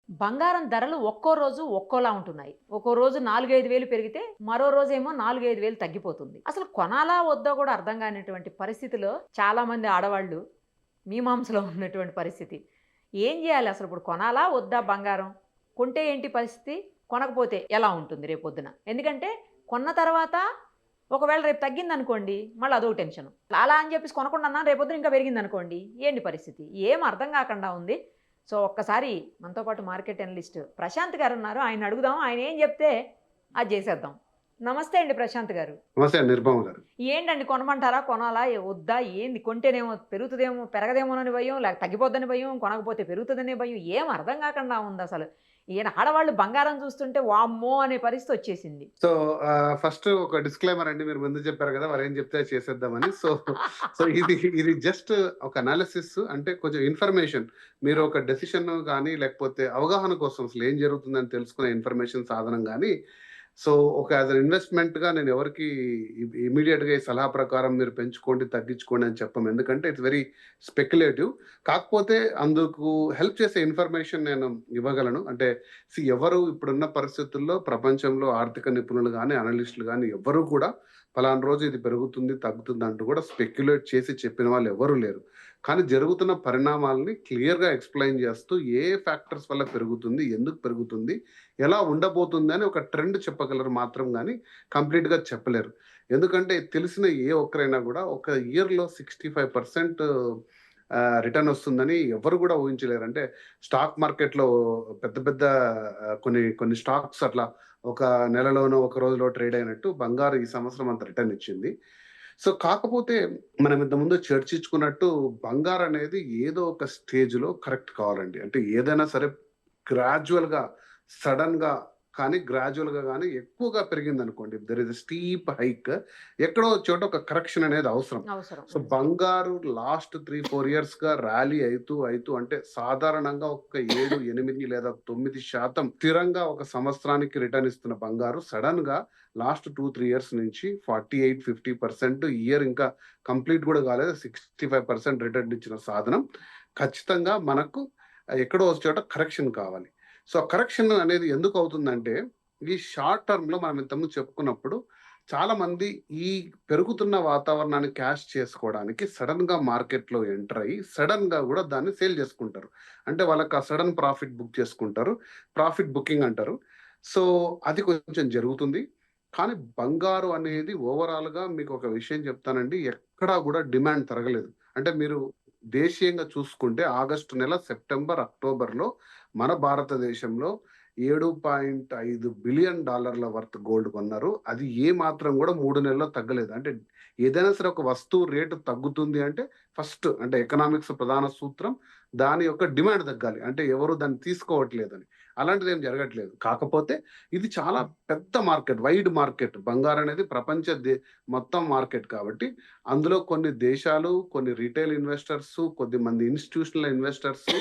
బంగారం ధరలు ఒక్కో రోజు ఒక్కోలా ఉంటున్నాయి. ఒక్కో రోజు 4, 5,000 పెరిగితే, మరో రోజేమో 4, 5,000 తగ్గిపోతుంది. అసలు కొనాలా వద్దా కూడా అర్థం కానటువంటి పరిస్థితిలో చాలామంది ఆడవాళ్ళు మీమాంసలో ఉన్నటువంటి పరిస్థితి. ఏం జేయాలి అసలు ఇప్పుడు కొనాలా వద్దా బంగారం? కొంటే ఏంటి పరిస్థితి? కొనకపోతే ఎలా ఉంటుంది రేపొద్దున? ఎందుకంటే కొన్న తర్వాత ఒకవేళ రేపు తగ్గిందనుకోండి, మళ్ళీ అదోక టెన్షను. అలా అని చెప్పేసి కొనకుండా ఉన్నాను రేపొద్దున ఇంకా పెరిగిందనుకోండి, ఏంటి పరిస్థితి? ఏం అర్థం కాకుండా ఉంది. సో, ఒక్కసారి మనతో పాటు మార్కెట్ అనలిస్ట్ ప్రశాంత్ గారున్నారు. ఆయన్ని అడుగుదాం. ఆయన ఏం చెప్తే అది జేసేద్దాం. నమస్తే అండి ప్రశాంత్ గారు. నమస్తే అండి నిర్మమ గారు. ఏంటండి కొనమంటారా? కొనాలా? వద్దా? ఏంది? కొంటేనేమో పెరుగుతదేమో పెరగదేమోనని భయం, లేక తగ్గిపోద్దని భయం, కొనకపోతే పెరుగుతదనే భయం. ఏం అర్థం కాకుండా ఉందసలు. ఈయన ఆడవాళ్ళు బంగారం చూస్తుంటే వామ్మో! అనే పరిస్థితొచ్చేసింది. సో, ఫస్ట్ ఒక డిస్క్లైమర్ అండి. మీరు ముందు చెప్పారు కదా! వారేం చెప్తే అది చేసేద్దామని. సో, ఇది జస్ట్ ఒక అనాలిసిస్ అంటే కొంచెం ఇన్ఫర్మేషన్. మీరు ఒక డెసిషన్ గాని, లేకపోతే అవగాహన కోసం అసలు ఏం జరుగుతుందని తెలుసుకునే ఇన్ఫర్మేషన్ సాధనం గాని, సో, ఒక యాస్ ఎన్ ఇన్వెస్ట్‌మెంట్‌గా నేను ఎవరికీ ఇమ్మీడియేట్‌గా ఈ సలహా ప్రకారం మీరు పెంచుకోండి, తగ్గించుకోండి అని చెప్పము. ఎందుకంటే ఇట్స్ వెరీ స్పెక్యులేటివ్. కాకపోతే అందుకు హెల్ప్ చేసే ఇన్ఫర్మేషన్ నేను ఇవ్వగలను. అంటే ఎవరు ఇప్పుడున్న పరిస్థితుల్లో ప్రపంచంలో ఆర్థిక నిపుణులు గాని, అనలిస్టులు గాని ఎవ్వరు కూడా పలానా రోజు ఇది పెరుగుతుంది, తగ్గుతుంది అంటూ కూడా స్పెక్యులేట్ చేసి చెప్పిన వాళ్ళు ఎవ్వరు లేరు. కానీ జరుగుతున్న పరిణామాలని క్లియర్‌గా ఎక్స్‌ప్లెయిన్ చేస్తూ ఏ ఫ్యాక్టర్స్ వల్ల పెరుగుతుంది, ఎందుకు పెరుగుతుంది, ఎలా ఉండబోతుంది అని ఒక ట్రెండ్ చెప్పగలరు మాత్రం గానీ కంప్లీట్‌గా చెప్పలేరు. ఎందుకంటే తెలిసిన ఏ ఒక్కరైనా గూడా ఒక ఇయర్‌లో 65% రిటర్న్ వస్తుందని ఎవ్వరు గూడా ఊహించలేరు. అంటే స్టాక్ మార్కెట్‌లో పెద్ద పెద్ద కొన్ని స్టాక్స్ అట్లా ఒక నెలలోనో, ఒక రోజులో ట్రేడ్ అయినట్టు బంగారు ఈ సంవత్సరం అంత రిటర్న్ ఇచ్చింది. సో, కాకపోతే మనం ఇంతకుముందు చర్చించుకున్నట్టు బంగారనేది ఏదో ఒక స్టేజ్‌లో కరెక్ట్ కావాలండి. అంటే ఏదైనా సరే గ్రాడ్యుయల్‌గా, సడెన్‌గా కానీ గ్రాడ్యుయల్‌గా గానీ ఎక్కువగా పెరిగిందనుకోండి. There is a steep hike. ఎక్కడో ఒక చోట ఒక కరెక్షన్ అనేది అవసరం. అవసరం. సో, బంగారు లాస్ట్ 3, 4 ఇయర్స్‌గా ర్యాలీ అయితూ అంటే సాధారణంగా ఒక 7, 8 లేదా 9% స్థిరంగా ఒక సంవత్సరానికి రిటర్న్ ఇస్తున్న బంగారు సడెన్‌గా లాస్ట్ 2, 3 ఇయర్స్ నుంచి 48, 50% ఇయర్ ఇంకా కంప్లీట్ గూడా కాలేదు. 65% రిటర్న్ ఇచ్చిన సాధనం ఖచ్చితంగా మనకు ఎక్కడో ఒక చోట కరెక్షన్ కావాలి. సో, కరెక్షన్ అనేది ఎందుకు అవుతుందంటే, ఈ షార్ట్ టర్మ్‌లో మనం ఇంతకుముందు చెప్పుకున్నప్పుడు చాలామంది ఈ పెరుగుతున్న వాతావరణాన్ని క్యాష్ చేసుకోవడానికి సడెన్‌గా మార్కెట్‌లో ఎంటర్ అయ్యి, సడెన్‌గా గూడా దాన్ని సేల్ చేసుకుంటారు. అంటే వాళ్ళకి ఆ సడెన్ ప్రాఫిట్ బుక్ చేసుకుంటారు. ప్రాఫిట్ బుకింగ్ అంటారు. సో, అది కొంచెం జరుగుతుంది. కానీ బంగారు అనేది ఓవరాల్‌గా మీకొక విషయం చెప్తానండి. ఎక్కడా గూడా డిమాండ్ తరగలేదు. అంటే మీరు దేశీయంగా చూసుకుంటే ఆగస్టు నెల, సెప్టెంబర్, అక్టోబర్‌లో మన భారతదేశంలో $7.5 బిలియన్ వర్త్ గోల్డ్ కొన్నారు. అది ఏ మాత్రం గూడా 3 నెలల్లో తగ్గలేదు. అంటే ఏదైనా సరే ఒక వస్తువు రేటు తగ్గుతుంది అంటే ఫస్ట్ అంటే ఎకనామిక్స్ ప్రధాన సూత్రం దాని యొక్క డిమాండ్ తగ్గాలి. అంటే ఎవరు దాన్ని తీసుకోవట్లేదని. అలాంటిదేం జరగట్లేదు. కాకపోతే ఇది చాలా పెద్ద మార్కెట్, వైడ్ మార్కెట్. బంగారనేది మొత్తం మార్కెట్ కాబట్టి అందులో కొన్ని దేశాలు, కొన్ని రిటైల్ ఇన్వెస్టర్సు, కొద్దిమంది ఇన్‌స్టిట్యూషనల్ ఇన్వెస్టర్సు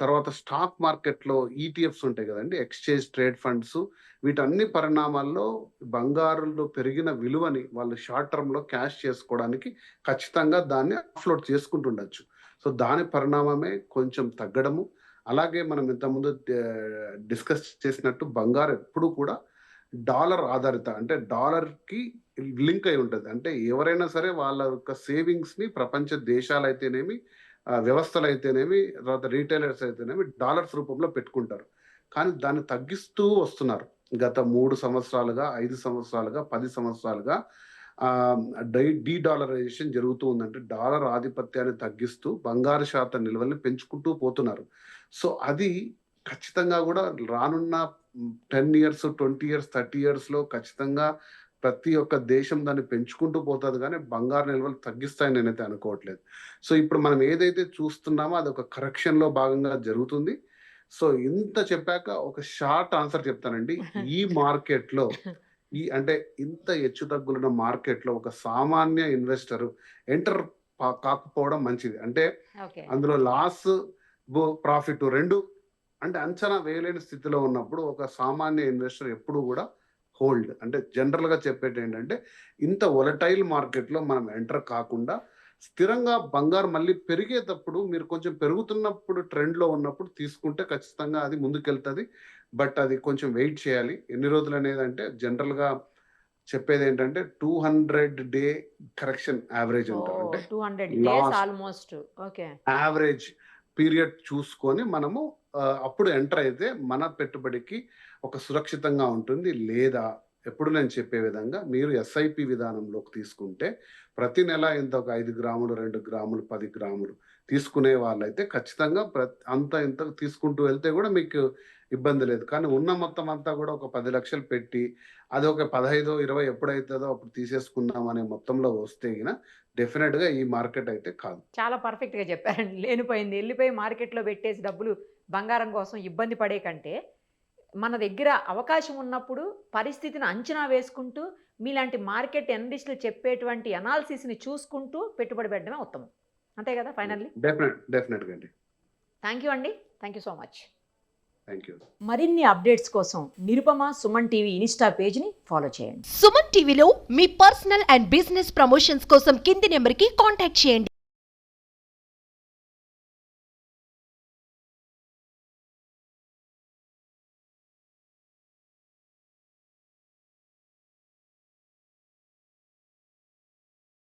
తర్వాత స్టాక్ మార్కెట్‌లో ఈటీఎఫ్స్ ఉంటాయి గదండీ! Exchange trade funds. వీటన్ని పరిణామాల్లో బంగారులో పెరిగిన విలువని వాళ్ళు షార్ట్ టర్మ్‌లో క్యాష్ చేసుకోవడానికి ఖచ్చితంగా దాన్ని ఆఫ్‌లోడ్ చేసుకుంటుండొచ్చు. సో, దాని పరిణామమే కొంచెం తగ్గడము. అలాగే మనం ఇంతకుముందు డిస్కస్ చేసినట్టు బంగారం ఎప్పుడు కూడా డాలర్ ఆధారిత అంటే డాలర్‌కి లింక్ అయి ఉంటది. అంటే ఎవరైనా సరే వాళ్ళ యొక్క సేవింగ్స్‌ని ప్రపంచ దేశాలైతేనేమి, వ్యవస్థలైతేనేమి, తర్వాత రిటైలర్స్ అయితేనేమి డాలర్స్ రూపంలో పెట్టుకుంటారు. కానీ దాన్ని తగ్గిస్తూ వస్తున్నారు. గత 3 సంవత్సరాలుగా, 5 సంవత్సరాలుగా, 10 సంవత్సరాలుగా ఆహ్, డీ డాలరైజేషన్ జరుగుతూ ఉందంటే డాలర్ ఆధిపత్యాన్ని తగ్గిస్తూ బంగారు శాతం నిల్వల్ని పెంచుకుంటూ పోతున్నారు. సో, అది ఖచ్చితంగా గూడా రానున్న 10 ఇయర్స్, 20 ఇయర్స్, 30 ఇయర్స్‌లో ఖచ్చితంగా ప్రతి ఒక్క దేశం దాన్ని పెంచుకుంటూ పోతది గానీ, బంగారు నిల్వలు తగ్గిస్తాయని నేనైతే అనుకోవట్లేదు. సో, ఇప్పుడు మనం ఏదైతే చూస్తున్నామో అదొక కరెక్షన్‌లో భాగంగా జరుగుతుంది. సో, ఇంత చెప్పాక ఒక షార్ట్ ఆన్సర్ చెప్తానండి. ఈ మార్కెట్‌లో అంటే ఇంత హెచ్చుతగ్గులున్న మార్కెట్‌లో ఒక సామాన్య ఇన్వెస్టరు ఎంటర్ కాకపోవడం మంచిది. అంటే ఓకే. అందులో లాస్, ప్రాఫిట్ 2 అంటే అంచనా వేయలేని స్థితిలో ఉన్నప్పుడు ఒక సామాన్య ఇన్వెస్టర్ ఎప్పుడు గూడా హోల్డ్. అంటే జనరల్‌గా చెప్పేటేంటంటే ఇంత వోలటైల్ మార్కెట్‌లో మనం ఎంటర్ కాకుండా స్థిరంగా బంగారం మళ్ళీ పెరిగేటప్పుడు మీరు కొంచెం పెరుగుతున్నప్పుడు ట్రెండ్‌లో ఉన్నప్పుడు తీసుకుంటే ఖచ్చితంగా అది ముందుకెళ్తది. బట్ అది కొంచెం వెయిట్ చేయాలి. ఎన్ని రోజులనేదంటే జనరల్‌గా చెప్పేదేంటంటే 200 డే కరెక్షన్ యావరేజ్ అంటారు. అంటే 200 days last almost. Okay. Average period చూసుకొని మనము అప్పుడు ఎంటర్ అయితే మన పెట్టుబడికి ఒక సురక్షితంగా ఉంటుంది. లేదా ఎప్పుడు నేను చెప్పే విధంగా మీరు ఎస్ఐపి విధానంలోకి తీసుకుంటే ప్రతి నెల ఇంత ఒక 5 గ్రాములు, 2 గ్రాములు, 10 గ్రాములు తీసుకునే వాళ్ళైతే ఖచ్చితంగా అంత ఇంత తీసుకుంటూ వెళ్తే కూడా మీకు ఇబ్బంది లేదు. కానీ ఉన్న మొత్తం అంతా కూడా ఒక 10,00,000 పెట్టి అది ఒక 15, 20 ఎప్పుడైతదో అప్పుడు తీసేసుకుందాం అనే మొత్తంలో వస్తే గిన డెఫినిట్‌గా ఈ మార్కెట్ అయితే కాదు. చాలా పర్ఫెక్ట్‌గా చెప్పారండి. లేనిపోయింది ఎళ్ళిపోయి మార్కెట్‌లో పెట్టేసి డబ్బులు బంగారం కోసం ఇబ్బంది పడే కంటే, మన దగ్గర అవకాశం ఉన్నప్పుడు పరిస్థితిని అంచనా వేసుకుంటూ, మీలాంటి మార్కెట్ అనలిస్టులు చెప్పేటువంటి అనాలిసిస్‌ని చూసుకుంటూ పెట్టుబడి పెట్టడమే ఉత్తమం. అంతే కదా ఫైనల్లీ? డెఫినిట్‌గా అండి. థాంక్ యూ అండి. Thank you so much. Thank you. మరిన్ని అప్డేట్స్ కోసం నిరుపమ సుమన్ టీవీ ఇన్‌స్టా పేజ్‌ని ఫాలో చేయండి. సుమన్ టీవీలో మీ పర్సనల్ అండ్ బిజినెస్ ప్రమోషన్స్ కోసం కింది నెంబర్కి కాంటాక్ట్ చేయండి.